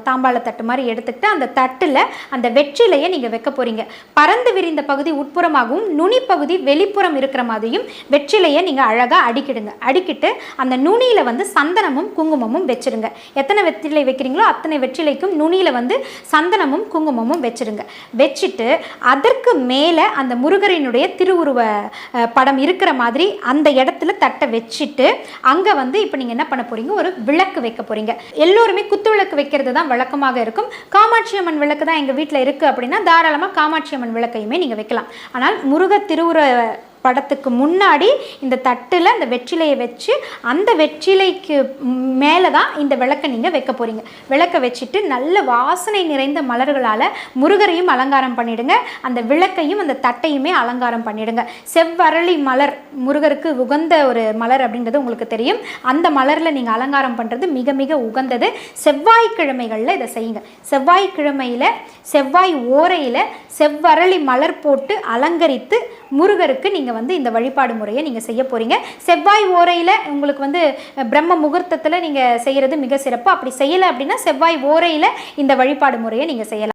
தாம்பாள தட்டு மாதிரி எடுத்துக்கிட்டு அந்த தட்டில் அந்த வெற்றிலையை நீங்கள் வைக்க போகிறீங்க. பறந்து விரிந்த பகுதி உட்புறமாகவும் நுனி பகுதி வெளிப்புறம் இருக்கிற மாதிரியும் வெற்றிலையை நீங்கள் அழகாக அடுக்கிட்டு அந்த நுனியில் வந்து சந்தனமும் குங்குமமும் வச்சுருங்க. எத்தனை வெற்றிலை வைக்கிறீங்களோ அத்தனை வெற்றிலைக்கும் நுனியில் வந்து சந்தனமும் குங்குமமும் வச்சுருங்க. வச்சுட்டு அதற்கு மேலே அந்த முருகரினுடைய திருவுருவ படம் இருக்கிற மாதிரி அந்த இடத்துல தட்டை வச்சுட்டு அங்கே வந்து இப்போ நீங்கள் என்ன பண்ண போகிறீங்க, ஒரு விளக்கு வைக்க போகிறீங்க. எல்லோருமே குத்து விளக்கு வைக்கிறது தான் வழக்கமாக இருக்கும். காமாட்சி அம்மன் விளக்கு தான் எங்கள் வீட்டில் இருக்குது அப்படின்னா தாராளமாக காமாட்சி அம்மன் விளக்கையுமே நீங்கள் வைக்கலாம். ஆனால் முருக திருவுருவ படத்துக்கு முன்னாடி இந்த தட்டில் இந்த வெற்றிலையை வச்சு அந்த வெற்றிலைக்கு மேலே தான் இந்த விளக்கை நீங்கள் வைக்க போகிறீங்க. விளக்கை வச்சுட்டு நல்ல வாசனை நிறைந்த மலர்களால் முருகரையும் அலங்காரம் பண்ணிவிடுங்க. அந்த விளக்கையும் அந்த தட்டையுமே அலங்காரம் பண்ணிவிடுங்க. செவ்வரளி மலர் முருகருக்கு உகந்த ஒரு மலர் அப்படின்றது உங்களுக்கு தெரியும். அந்த மலரில் நீங்கள் அலங்காரம் பண்ணுறது மிக மிக உகந்தது. செவ்வாய்க்கிழமைகளில் இதை செய்யுங்க. செவ்வாய்க்கிழமையில் செவ்வாய் ஓரையில் செவ்வரளி மலர் போட்டு அலங்கரித்து முருகருக்கு நீங்கள் வந்து இந்த வழிபாடு முறையை நீங்கள் செய்ய போகிறீங்க. செவ்வாய் ஓரையில் உங்களுக்கு வந்து பிரம்ம முகூர்த்தத்தில் நீங்கள் செய்கிறது மிக சிறப்பு. அப்படி செய்யலை அப்படின்னா செவ்வாய் ஓரையில் இந்த வழிபாடு முறையை நீங்கள் செய்யலாம்.